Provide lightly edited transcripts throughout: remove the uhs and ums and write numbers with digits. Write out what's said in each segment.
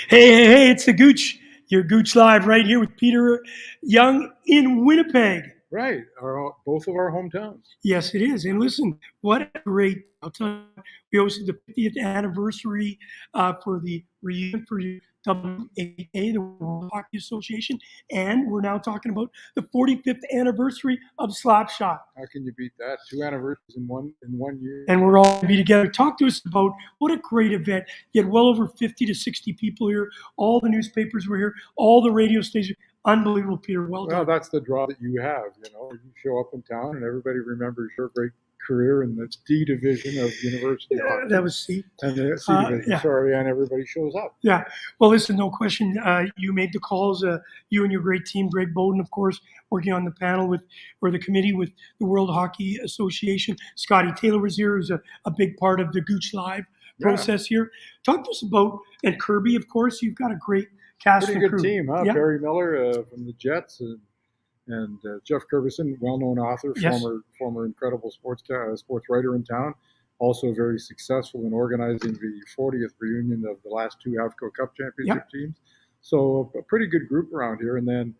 Hey, it's the Gooch. Your Gooch Live right here with Peter Young in Winnipeg. Right, both of our hometowns. Yes, it is. And listen, what a great, I'll tell you, we hosted the 50th anniversary for the reunion for WAA, the World Hockey Association, and we're now talking about the 45th anniversary of Slapshot. How can you beat that? 2 anniversaries in one year. And we're all going to be together. Talk to us about what a great event. You had well over 50 to 60 people here. All the newspapers were here. All the radio stations. Unbelievable, Peter. Well done. Well, that's the draw that you have. You show up in town and everybody remembers your great career in the D division of university hockey. That was C. And the C division, yeah. Sorry, and everybody shows up. Yeah. Well, listen, no question. You made the calls. You and your great team, Greg Bowden, of course, working on the panel or the committee with the World Hockey Association. Scotty Taylor was here, who's a big part of the Gooch Live process here. Talk to us about, and Kirby, of course, you've got a great cast Pretty and good crew. team, huh? Yeah. Barry Miller from the Jets and Jeff Curvison, well-known author, Yes. former incredible sports writer in town, also very successful in organizing the 40th reunion of the last 2 AFCO Cup championship teams. So a pretty good group around here. And then,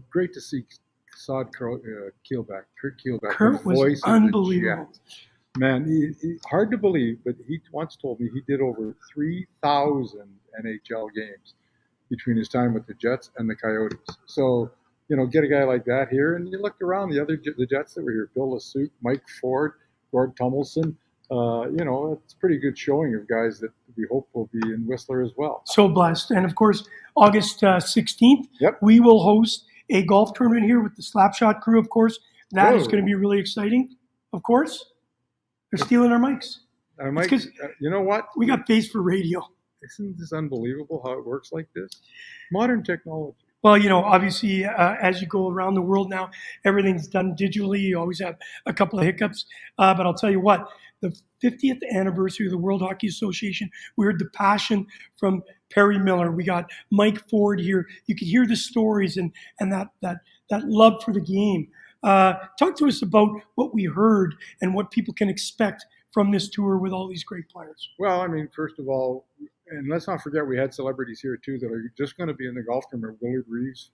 great to see Kurt Keelback. Kurt was unbelievable. Man, he hard to believe, but he once told me he did over 3,000 NHL games between his time with the Jets and the Coyotes. So, get a guy like that here, and you looked around the Jets that were here: Bill Lasuk, Mike Ford, Gord Tummelson. It's a pretty good showing of guys that we hope will be in Whistler as well. So blessed. And of course, August 16th, Yep. we will host a golf tournament here with the Slapshot crew, of course. That is going to be really exciting. Of course, they're stealing our mics. You know what? We got face for radio. Isn't this unbelievable how it works like this? Modern technology. Well, obviously, as you go around the world now, everything's done digitally. You always have a couple of hiccups. But I'll tell you what, the 50th anniversary of the World Hockey Association, we heard the passion from Perry Miller. We got Mike Ford here. You could hear the stories and that love for the game. Talk to us about what we heard and what people can expect from this tour with all these great players. Well, first of all, and let's not forget we had celebrities here too that are just going to be in the golf tournament. Willard Reeves.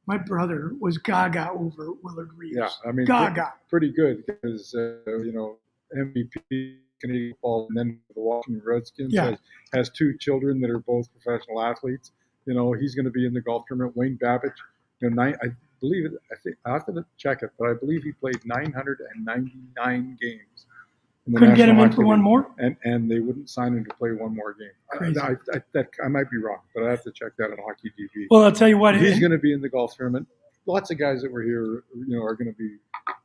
My brother was gaga over Willard Reeves. Yeah, gaga. Pretty good because MVP Canadian football, and then the Washington Redskins has 2 children that are both professional athletes. He's going to be in the golf tournament. Wayne Babbage, I think I have to check it, but I believe he played 999 games. Couldn't get him in for one more? And they wouldn't sign him to play one more game. Crazy. I might be wrong, but I have to check that on Hockey DB. Well, I'll tell you what. He's going to be in the golf tournament. Lots of guys that were here, are going to be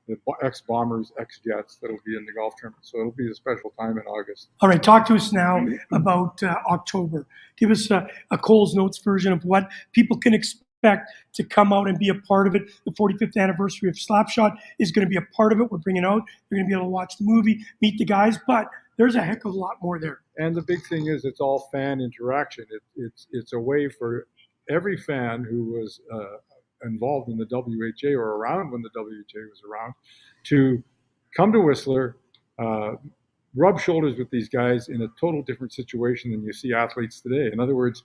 the ex-Bombers, ex-Jets that'll be in the golf tournament. So it'll be a special time in August. All right, talk to us now about October. Give us a Coles Notes version of what people can expect to come out and be a part of it. The 45th anniversary of Slapshot is going to be a part of it. We're bringing out. You're going to be able to watch the movie, meet the guys, but there's a heck of a lot more there. And the big thing is it's all fan interaction. It's a way for every fan who was involved in the WHA or around when the WHA was around to come to Whistler, rub shoulders with these guys in a total different situation than you see athletes today. In other words,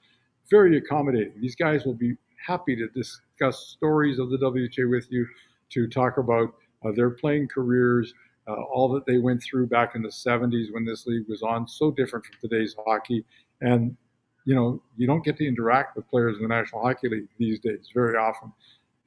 very accommodating. These guys will be happy to discuss stories of the WHA with you, to talk about their playing careers, all that they went through back in the 70s when this league was on, so different from today's hockey. And, you don't get to interact with players in the National Hockey League these days very often.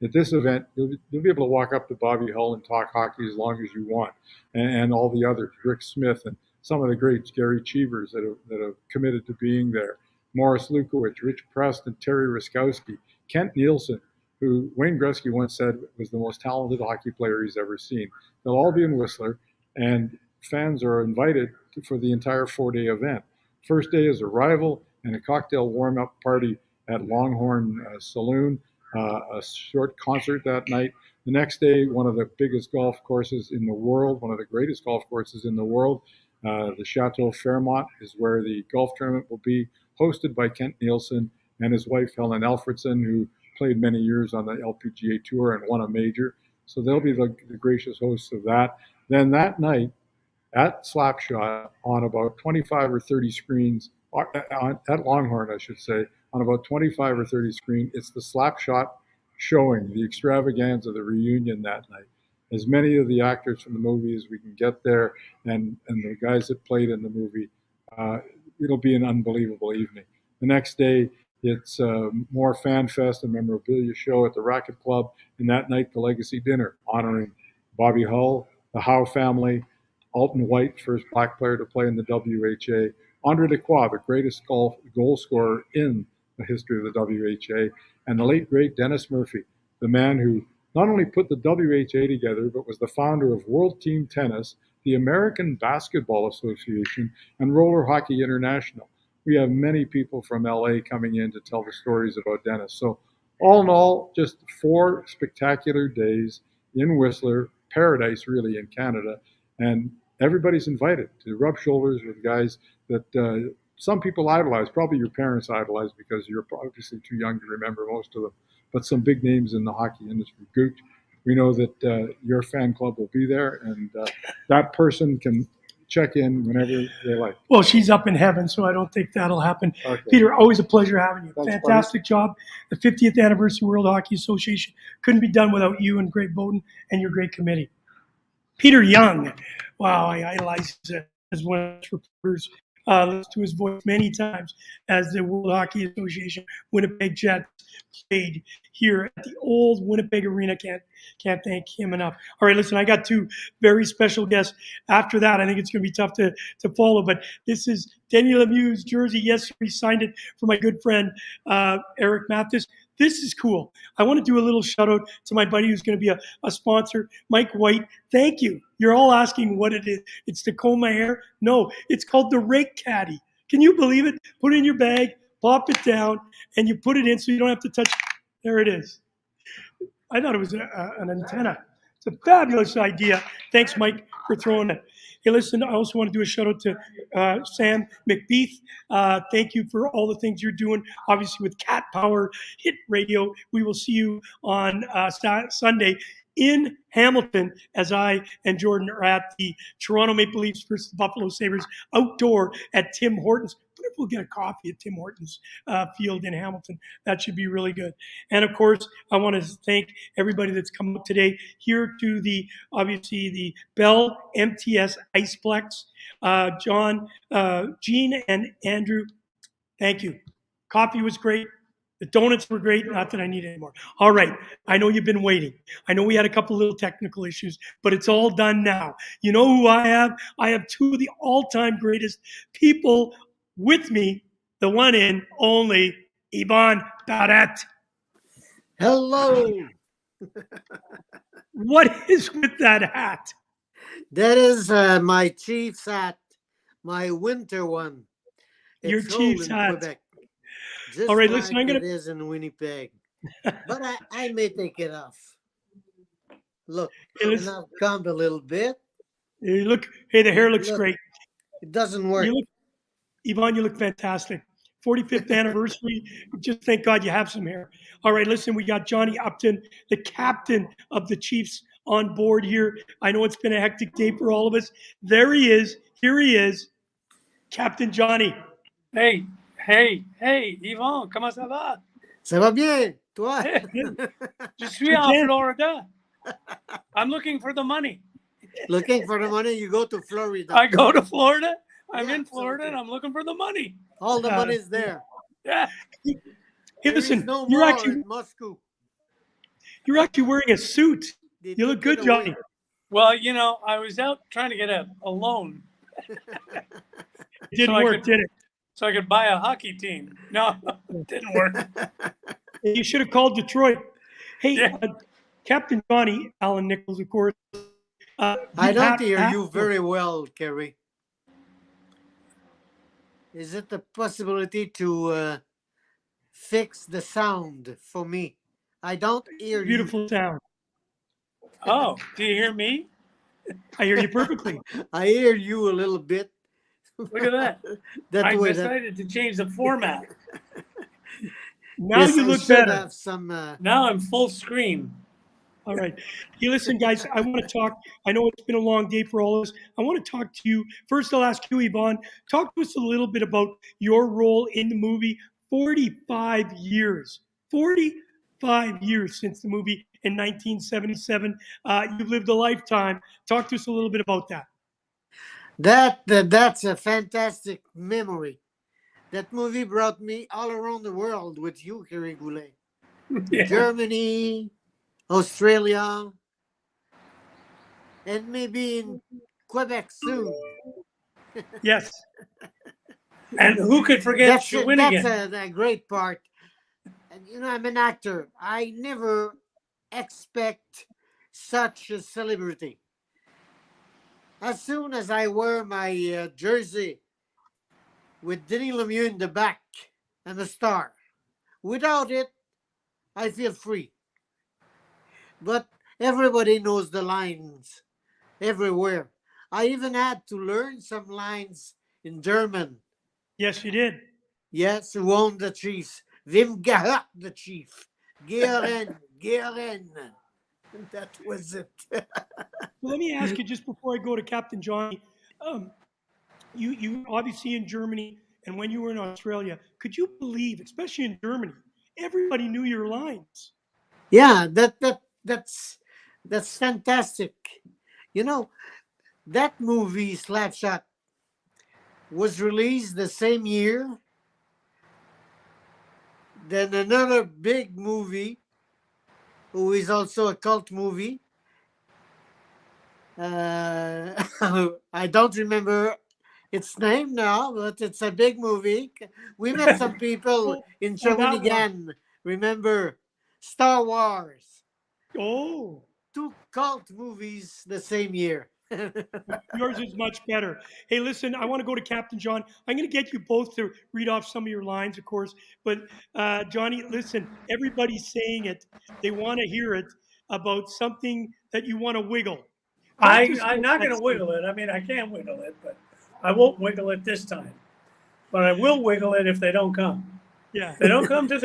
At this event, you'll be able to walk up to Bobby Hull and talk hockey as long as you want, and all the others, Rick Smith and some of the greats, Gary Cheevers that have committed to being there, Morris Lukowicz, Rich Preston, Terry Ruskowski, Kent Nielsen, who Wayne Gretzky once said was the most talented hockey player he's ever seen. They'll all be in Whistler, and fans are invited for the entire 4-day event. First day is arrival and a cocktail warm-up party at Longhorn Saloon, a short concert that night. The next day, one of the biggest golf courses in the world, one of the greatest golf courses in the world, the Chateau Fairmont is where the golf tournament will be, hosted by Kent Nielsen and his wife, Helen Alfredson, who played many years on the LPGA Tour and won a major. So they'll be the gracious hosts of that. Then that night at Slapshot, on about 25 or 30 screens at Longhorn, I should say, on about 25 or 30 screen. It's the Slapshot showing, the extravaganza, the reunion that night. As many of the actors from the movie as we can get there, and the guys that played in the movie, uh, it'll be an unbelievable evening. The next day, it's more fan fest and memorabilia show at the Racket Club, and that night the legacy dinner honoring Bobby Hull, the Howe family, Alton White, first black player to play in the WHA, Andre Lacroix, the greatest goal scorer in the history of the WHA, and the late great Dennis Murphy, the man who not only put the WHA together, but was the founder of World Team Tennis, the American Basketball Association, and Roller Hockey International. We have many people from LA coming in to tell the stories about Dennis. So, all in all, just 4 spectacular days in Whistler, paradise really in Canada, and everybody's invited to rub shoulders with guys that some people idolize. Probably your parents idolize because you're obviously too young to remember most of them. But some big names in the hockey industry. Gooch, we know that your fan club will be there, and that person can check in whenever they like. Well, she's up in heaven, so I don't think that'll happen. Okay. Peter, always a pleasure having you. Thanks, Fantastic job. The 50th anniversary World Hockey Association couldn't be done without you and Greg Bowden and your great committee. Peter Young, wow, I idolize as one of the reporters. Listened to his voice many times as the World Hockey Association Winnipeg Jets played here at the old Winnipeg Arena. Can't thank him enough. All right, listen, I got 2 very special guests. After that, I think it's going to be tough to follow, but this is Denny Lemieux's jersey. Yes, he signed it for my good friend Eric Mathis. This is cool. I want to do a little shout out to my buddy who's going to be a sponsor, Mike White. Thank you. You're all asking what it is. It's to comb my hair. No, it's called the Rake Caddy. Can you believe it? Put it in your bag, pop it down, and you put it in so you don't have to touch. There it is. I thought it was an antenna. It's a fabulous idea. Thanks, Mike, for throwing it. Hey, listen, I also want to do a shout out to Sam McBeath. Thank you for all the things you're doing, obviously with Cat Power Hit Radio. We will see you on Sunday in Hamilton as I and Jordan are at the Toronto Maple Leafs versus Buffalo Sabres outdoor at Tim Hortons. What if we'll get a coffee at Tim Hortons field in Hamilton? That should be really good. And of course, I want to thank everybody that's come up today here to the, obviously, the Bell MTS Iceplex. John, Gene, and Andrew, thank you. Coffee was great. The donuts were great. Not that I need any more. All right. I know you've been waiting. I know we had a couple little technical issues, but it's all done now. You know who I have? I have 2 of the all-time greatest people with me, the one and only Yvon Barrette. Hello. What is with that hat? That is my Chiefs hat, my winter one. Your It's sold Chiefs in hat. Quebec, just All right, like listen, I'm gonna. it is in Winnipeg. But I may take it off. Look, Hey, and I've come a little bit. You look. Hey, the hair looks Look, great. It doesn't work. You look, Yvon, you look fantastic. 45th anniversary. Just thank God you have some hair. All right, listen, we got Johnny Upton, the captain of the Chiefs, on board here. I know it's been a hectic day for all of us. There he is. Here he is, Captain Johnny. Hey, Yvon, comment ça va? Ça va bien, toi? Je suis en Florida. I'm looking for the money. Looking for the money, you go to Florida. I go to Florida. I'm Yeah, in Florida, okay. and I'm looking for the money. All the money's there. Yeah. Hey, There listen, is no you're more actually in Moscow. wearing a suit. They You look took good, it away. Johnny. Well, you know, I was out trying to get a loan It didn't I work, could- did it? so I could buy a hockey team. No, it didn't work. You should have called Detroit. Hey, Yeah. Captain Johnny, Allan Nicholls, of course. I don't hear you very well, Kerry. Is it a possibility to fix the sound for me? I don't hear Beautiful sound. Oh, do you hear me? I hear you perfectly. you. I hear you a little bit. Look at that. That I way, decided to change the format. Now yes, you I look should better. have some. Now I'm full screen. All right. Hey, listen, guys, I want to talk. I know it's been a long day for all of us. I want to talk to you. First, I'll ask you, Yvon, talk to us a little bit about your role in the movie. 45 years. 45 years since the movie in 1977. You've lived a lifetime. Talk to us a little bit about that. That's a fantastic memory. That movie brought me all around the world with you, Kerry Goulet. Yeah. Germany, Australia, and maybe in Quebec soon. Yes. And who could forget Shawinigan? That's a great part. And I'm an actor. I never expect such a celebrity. As soon as I wear my jersey with Denis Lemieux in the back and a star, without it, I feel free. But everybody knows the lines everywhere. I even had to learn some lines in German. Yes, you did. Yes, who owned the Chiefs? Wim gehört the Chief? Gehen, gehen. That was it. Well, let me ask you just before I go to Captain Johnny. You obviously in Germany, and when you were in Australia, could you believe, especially in Germany, everybody knew your lines? Yeah, that's fantastic. That movie Slapshot was released the same year. Then another big movie, who is also a cult movie. I don't remember its name now, but it's a big movie. We met some people in that one. Shawinigan. Remember Star Wars? Oh, 2 cult movies the same year. yours is much better. Hey, listen, I want to go to Captain John. I'm going to get you both to read off some of your lines, of course. But Johnny, listen, everybody's saying it. They want to hear it about something that you want to wiggle. Talk to us I'm about not that going to scene. wiggle it. I mean, I can wiggle it, but I won't wiggle it this time. But I will wiggle it if they don't come. Yeah. If they don't come to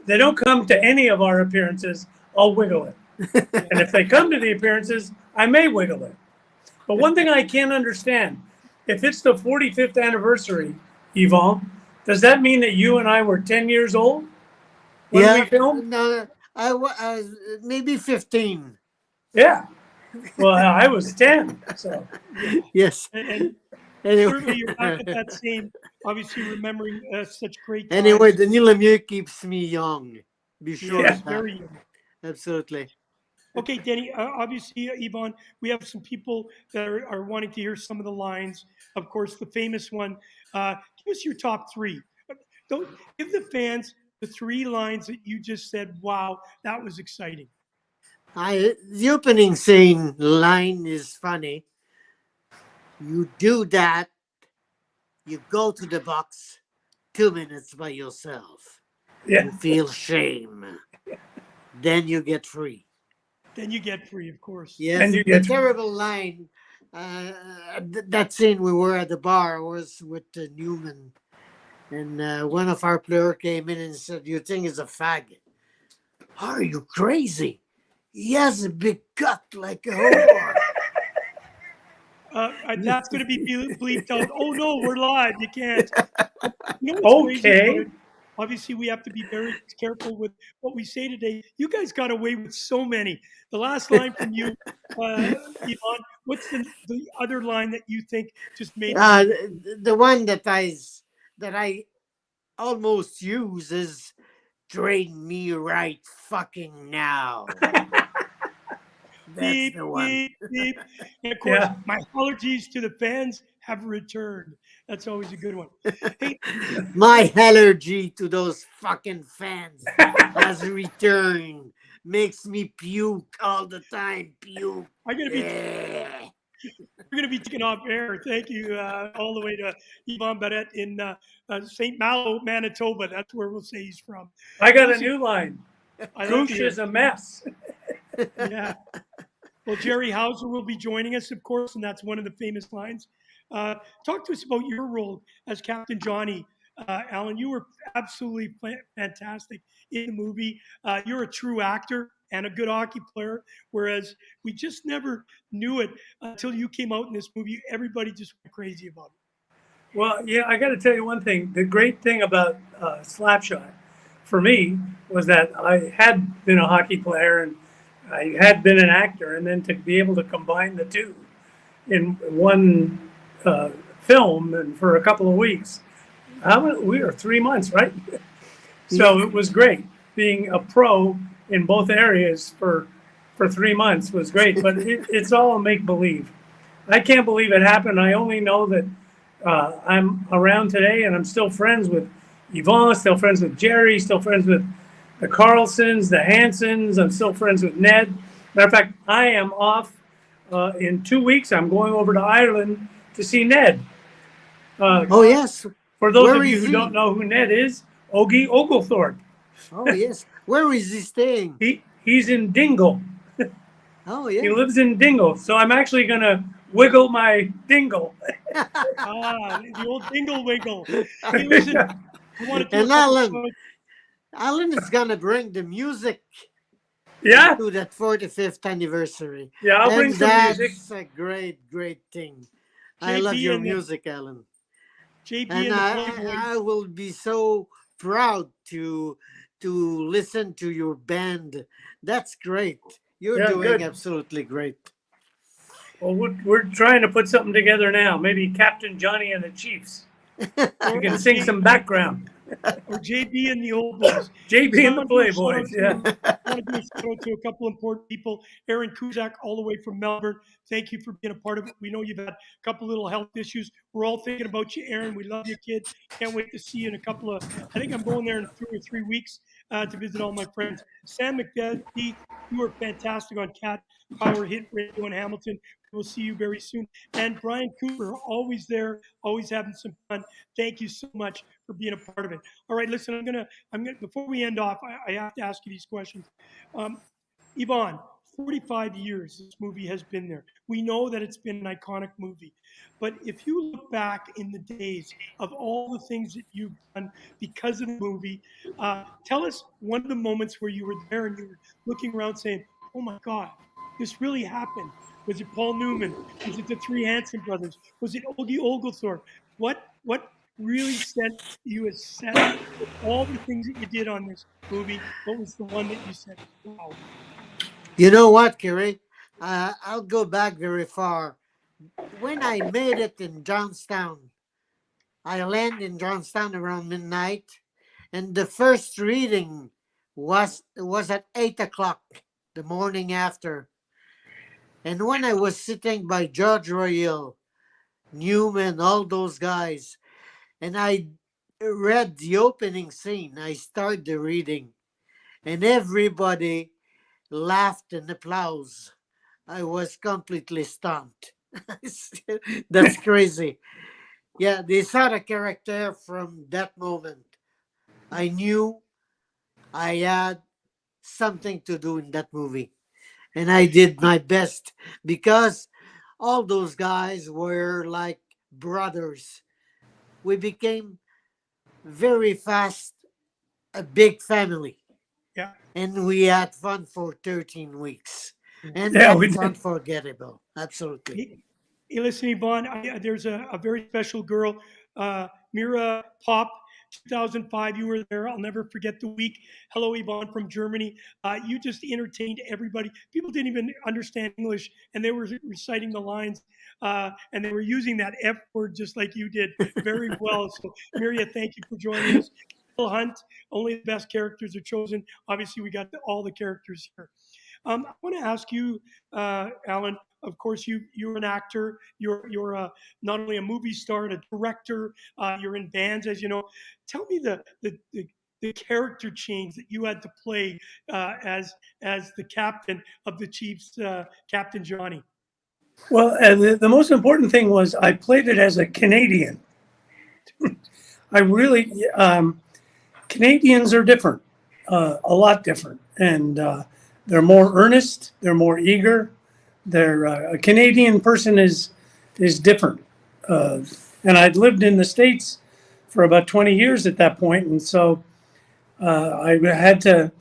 they don't come to any of our appearances, I'll wiggle it. And if they come to the appearances, I may wiggle it. But one thing I can't understand, if it's the 45th anniversary, Yvon, does that mean that you and I were 10 years old when we filmed? No, maybe 15. Yeah. Well, I was 10. So Yes. And Anyway, certainly you're back at that same, obviously remembering such great times. anyway, Denis Lemieux keeps me young. Be sure Yes, of that. very young. Absolutely. Okay, Denny, obviously, Yvon, we have some people that are wanting to hear some of the lines. Of course, the famous one. Give us your top 3. Don't give the fans the 3 lines that you just said. Wow, that was exciting. The opening scene line is funny. You do that, you go to the box 2 minutes by yourself. yeah. You feel shame. Then you get free. Then you get free, of course. Yes, And you the get terrible line. That scene we were at the bar was with Newman. And one of our players came in and said, "You think he's a faggot? Are you crazy? He has a big gut like a whore." That's going to be bleeped out. Oh no, we're live. You can't. You know what's crazy about okay. it? Obviously, we have to be very careful with what we say today. You guys got away with so many. The last line from you, Yvon, what's the other line that you think just made The one that I almost use is "Drain me right fucking now." That's beep, the one. beep, beep. And of course, Yeah. my apologies to the fans have returned. That's always a good one. Hey, My allergy to those fucking fans has returned. Makes me puke all the time. Puke. I'm going to be Yeah. We're going to be taken off air. Thank you all the way to Yvon Barrette in St. Malo, Manitoba. That's where we'll say he's from. I got a Listen, new line. I like to Goosh hear is it. a mess. Yeah. Well, Jerry Hauser will be joining us, of course, and that's one of the famous lines. Talk to us about your role as Captain Johnny. Allan, you were absolutely fantastic in the movie. You're a true actor. and a good hockey player, whereas we just never knew it until you came out in this movie. Everybody just went crazy about it. Well, yeah, I got to tell you one thing. The great thing about Slapshot for me was that I had been a hockey player and I had been an actor, and then to be able to combine the two in one film and for a couple of weeks. We were 3 months, right? So it was great. Being a pro in both areas for 3 months was great, but it's all make believe. I can't believe it happened. I only know that I'm around today, and I'm still friends with Yvon, still friends with Jerry, still friends with the Carlsons, the Hansons. I'm still friends with Ned. Matter of fact, I am off in 2 weeks. I'm going over to Ireland to see Ned. Oh, yes. For those Where of you is who he? don't know who Ned is, Ogie Oglethorpe. Oh, yes. Where is he staying? He's in Dingle. Oh, He yeah. lives in Dingle. So I'm actually going to wiggle my dingle. The old dingle wiggle. Hey, listen, I want to do And Allan is going to bring the music Yeah? to that 45th anniversary. Yeah, I'll bring And some music. that's a great, great thing. I love JB your and the- music, Allan. JB And and the Playboy. I will be so proud to listen to your band. That's great. You're Yeah, doing good. absolutely great. Well, we're trying to put something together now. Maybe Captain Johnny and the Chiefs. You can sing some background. Or JB and the Old Boys. JB and So the Playboys. Yeah. I want to do a shout out to a couple important people. Aaron Kuzak, all the way from Melbourne. Thank you for being a part of it. We know you've had a couple little health issues. We're all thinking about you, Aaron. We love you, kid. Can't wait to see you in I think I'm going there in 2 or 3 weeks to visit all my friends. Sam McDuffie, you are fantastic on Cat Power Hit Radio in Hamilton. We'll see you very soon. And Brian Cooper, always there, always having some fun. Thank you so much for being a part of it. All right, listen, I'm gonna before we end off, I have to ask you these questions. Yvon, 45 years this movie has been there. We know that it's been an iconic movie. But if you look back in the days of all the things that you've done because of the movie, tell us one of the moments where you were there and you were looking around saying, oh my God, this really happened. Was it Paul Newman? Was it the three Hanson brothers? Was it Ogie Oglethorpe? What really set you as set all the things that you did on this movie? What was the one that you said, wow? You know what, Kerry? I'll go back very far. When I made it in Johnstown, I landed in Johnstown around midnight, and the first reading was at 8 o'clock the morning after. And when I was sitting by George Royal, Newman, all those guys, and I read the opening scene, I started the reading, and everybody laughed and applauded. I was completely stunned. That's crazy. Yeah, they saw the character from that moment. I knew I had something to do in that movie. And I did my best because all those guys were like brothers. We became very fast a big family. Yeah. And we had fun for 13 weeks. And Yeah, we that's did. unforgettable. Absolutely. Hey, listen, Yvon, there's a very special girl, Mira Pop, 2005. You were there. I'll never forget the week. Hello, Yvon from Germany. You just entertained everybody. People didn't even understand English, and they were reciting the lines, and they were using that F word just like you did very well. So, Mira, thank you for joining us. Phil Hunt, only the best characters are chosen. Obviously, we got all the characters here. I want to ask you, Allan. Of course, you're an actor. You're not only a movie star, and a director. You're in bands, as you know. Tell me the character change that you had to play as the captain of the Chiefs, Captain Johnny. Well, the most important thing was I played it as a Canadian. I really, Canadians are different, a lot different. And they're more earnest, they're more eager. A Canadian person is different. And I'd lived in the States for about 20 years at that point. And so I had to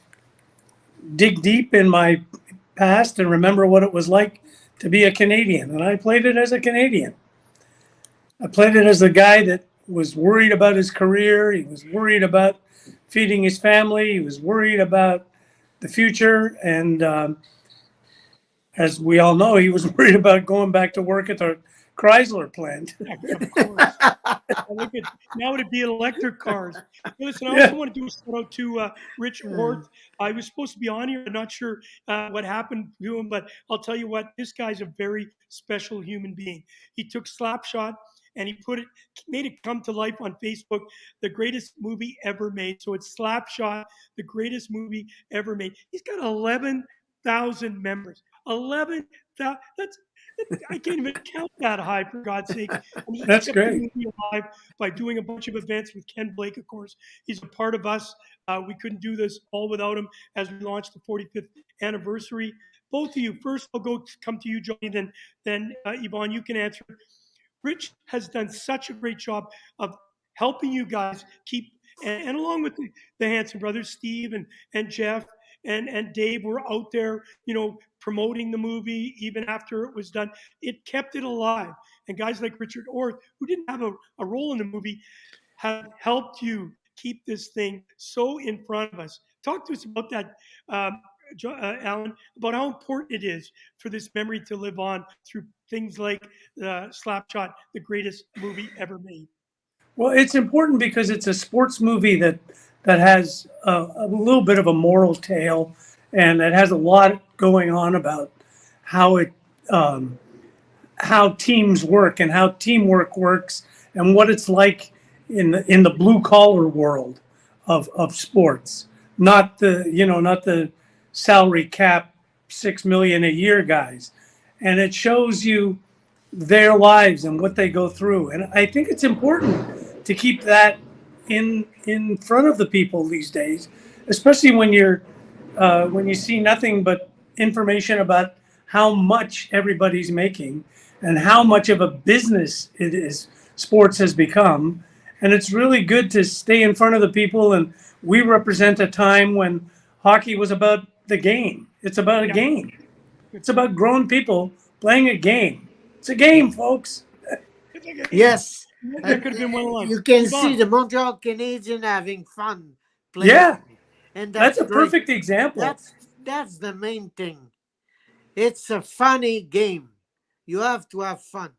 dig deep in my past and remember what it was like to be a Canadian. And I played it as a Canadian. I played it as a guy that was worried about his career. He was worried about feeding his family. He was worried about the future. And as we all know, he was worried about going back to work at the Chrysler plant. Of course. Look at now it'd be electric cars. Hey, listen, I Yeah. also want to do a shout out to Rich Orth. I was supposed to be on here. I'm not sure what happened to him, but I'll tell you what, this guy's a very special human being. He took Slapshot and he made it come to life on Facebook, the greatest movie ever made. So it's Slapshot, the greatest movie ever made. He's got 11,000 members. 11,000. I can't even count that high, for God's sake. And he's That's kept the great. movie alive by doing a bunch of events with Ken Blake, of course. He's a part of us. We couldn't do this all without him as we launched the 45th anniversary. Both of you, first I'll come to you, Johnny, then Yvon, you can answer. Rich has done such a great job of helping you guys keep, and along with the Hanson brothers, Steve and Jeff and Dave were out there, promoting the movie even after it was done. It kept it alive. And guys like Richard Orth, who didn't have a role in the movie, have helped you keep this thing so in front of us. Talk to us about that, Allan, about how important it is for this memory to live on through things like Slapshot, the greatest movie ever made. Well, it's important because it's a sports movie that has a little bit of a moral tale, and it has a lot going on about how it how teams work and how teamwork works and what it's like in the blue collar world of sports, not the salary cap 6 million a year guys, and it shows you their lives and what they go through. And I think it's important to keep that in front of the people these days, especially when you see nothing but information about how much everybody's making and how much of a business it is sports has become. And it's really good to stay in front of the people. And we represent a time when hockey was about the game. It's about a game. It's about grown people playing a game. It's a game, folks. Yes. That could have been one line. You can Yvon. see the Montreal Canadian having fun playing. Yeah. And That's a great. perfect example. That's the main thing. It's a funny game. You have to have fun.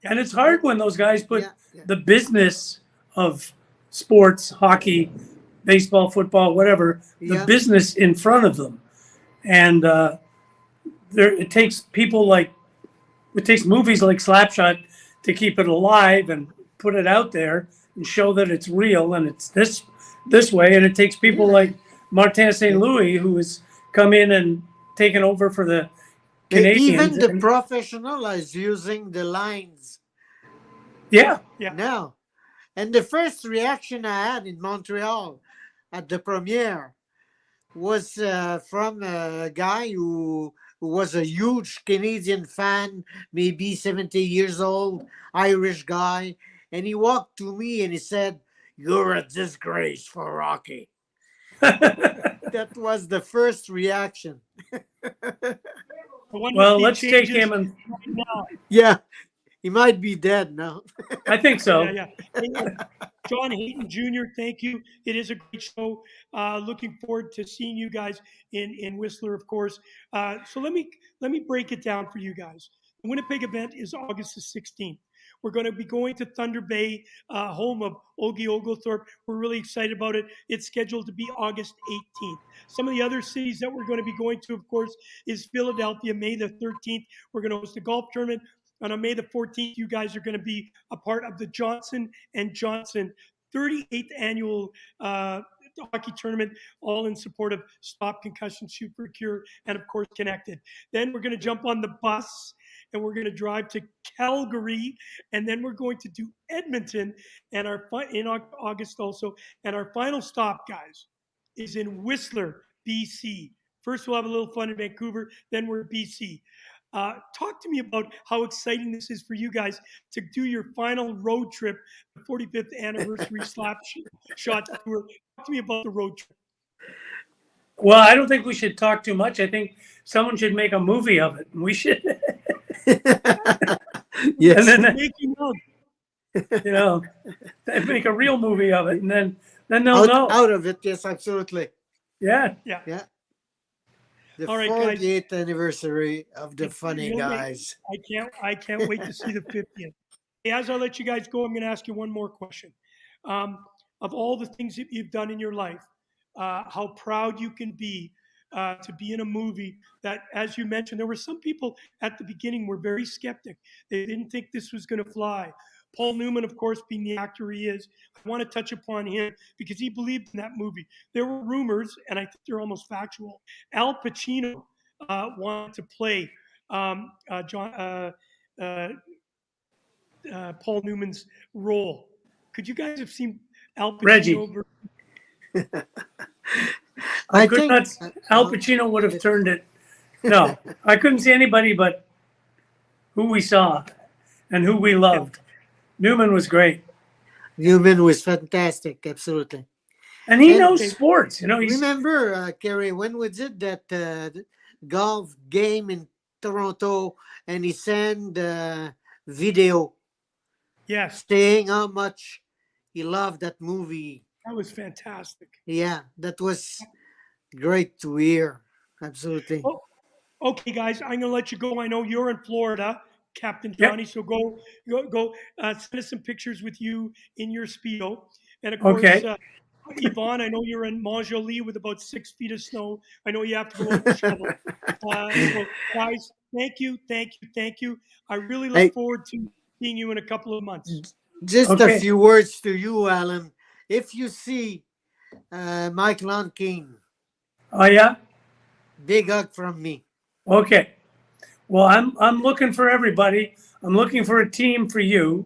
And it's hard when those guys put Yeah. the business of sports, hockey, baseball, football, whatever, the Yeah. business in front of them. And it takes movies like Slapshot to keep it alive and put it out there and show that it's real and it's this way. And it takes people like Martin St. Louis, who has come in and taken over for the Canadians. Even the professional is using the lines Yeah. now. And the first reaction I had in Montreal at the premiere was from a guy who was a huge Canadian fan, maybe 70 years old, Irish guy. And he walked to me and he said, "You're a disgrace for hockey." That was the first reaction. Well, let's take him and Yeah, he might be dead now. I think so. Yeah. Hey, John Hayton Jr., thank you. It is a great show. Looking forward to seeing you guys in Whistler, of course. So let me break it down for you guys. The Winnipeg event is August the 16th. We're going to be going to Thunder Bay, home of Ogie Oglethorpe. We're really excited about it. It's scheduled to be August 18th. Some of the other cities that we're going to be going to, of course, is Philadelphia, May the 13th. We're going to host a golf tournament. And on May the 14th, you guys are going to be a part of the Johnson & Johnson 38th annual hockey tournament, all in support of Stop Concussion, Shoot for a Cure, and of course, Connected. Then we're going to jump on the bus and we're going to drive to Calgary, and then we're going to do Edmonton and in August also. And our final stop, guys, is in Whistler, BC. First, we'll have a little fun in Vancouver, then we're in BC. Talk to me about how exciting this is for you guys to do your final road trip, the 45th anniversary Slapshot tour. Talk to me about the road trip. Well, I don't think we should talk too much. I think someone should make a movie of it. We should, Yes. and then Making of. you know, make a real movie of it, and then they'll out, know. out of it, yes, absolutely. Yeah. Yeah. Yeah. The All right, guys. 48th anniversary of the Funny You'll wait. Guys. I can't wait to see the 50th. Hey, as I let you guys go, I'm going to ask you one more question. Of all the things that you've done in your life, how proud you can be to be in a movie that, as you mentioned, there were some people at the beginning were very skeptic. They didn't think this was going to fly. Paul Newman, of course, being the actor he is, I want to touch upon him because he believed in that movie. There were rumors, and I think they're almost factual. Al Pacino wanted to play uh, Paul Newman's role. Could you guys have seen Al Reggie. Pacino? I could think not. Al Pacino would have turned it. No, I couldn't see anybody but who we saw and who we loved. Newman was great, Newman was fantastic, absolutely. and he And- knows sports. You know, he's Remember, Kerry, when was it that golf game in Toronto and he sent video Yes, saying how much he loved that movie? that was fantastic. Yeah, that was great to hear. Absolutely. Oh, okay, guys, I'm going to let you go. I know you're in Florida, Captain Yep. Johnny. So go send us some pictures with you in your Speedo. And of course, okay. Yvon, I know you're in Montjoly with about 6 feet of snow. I know you have to go out and shovel. So, guys, thank you. I really look Hey. forward to seeing you in a couple of months. Just Okay. a few words to you, Alan. If you see Michael King, Oh yeah. big hug from me. Okay. Well, I'm looking for everybody. I'm looking for a team for you,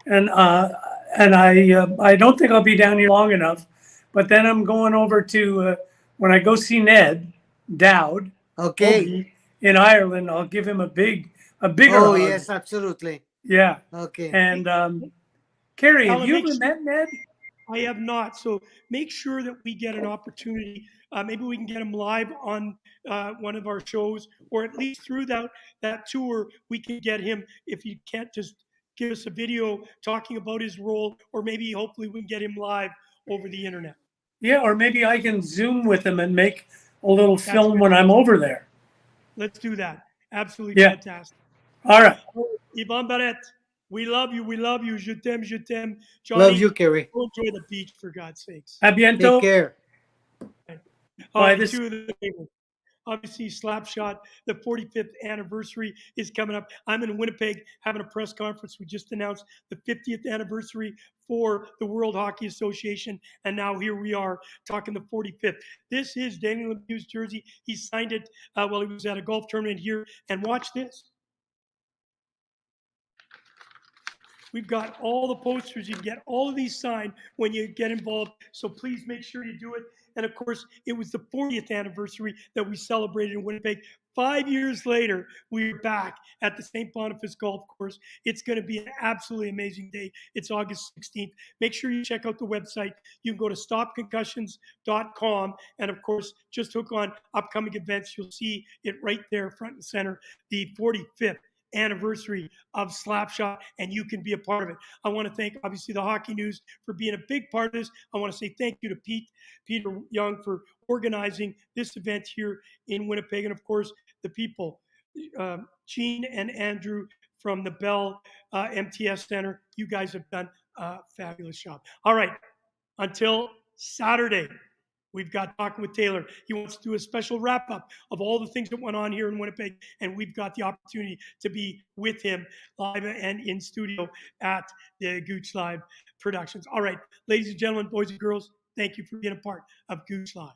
and I don't think I'll be down here long enough. But then I'm going over to when I go see Ned Dowd Okay. Ogie, in Ireland. I'll give him a bigger Oh, hug. yes, absolutely. Yeah. Okay. And Carrie, have Alan, you make ever sure- met Ned? I have not. So make sure that we get an opportunity. Maybe we can get him live on one of our shows, or at least through that tour, we can get him. If you can't just give us a video talking about his role, or maybe hopefully we can get him live over the internet. Yeah, or maybe I can Zoom with him and make a little That's film good. when I'm over there. Let's do that. Absolutely Yeah. fantastic. All right. Yvon Barrette, we love you. We love you. Je t'aime, je t'aime. Johnny, Love you, Kerry. go enjoy the beach, for God's sakes. A Take biento. care. Bye. This- Two of the favorites. Obviously, Slapshot, the 45th anniversary is coming up. I'm in Winnipeg having a press conference. We just announced the 50th anniversary for the World Hockey Association, and now here we are talking the 45th. This is Daniel Lemieux's jersey. He signed it while he was at a golf tournament here. And watch this. We've got all the posters. You can get all of these signed when you get involved. So please make sure you do it. And of course, it was the 40th anniversary that we celebrated in Winnipeg. 5 years later, we're back at the St. Boniface Golf Course. It's going to be an absolutely amazing day. It's August 16th. Make sure you check out the website. You can go to stopconcussions.com. And of course, just hook on upcoming events. You'll see it right there, front and center, the 45th anniversary of Slapshot, and you can be a part of it. I want to thank, obviously, the Hockey News for being a big part of this. I want to say thank you to Peter Young for organizing this event here in Winnipeg, and of course, the people, Gene and Andrew from the Bell MTS Center. You guys have done a fabulous job. All right, until Saturday. We've got Talking with Taylor. He wants to do a special wrap up of all the things that went on here in Winnipeg, and we've got the opportunity to be with him live and in studio at the Gooch Live Productions. All right, ladies and gentlemen, boys and girls, thank you for being a part of Gooch Live.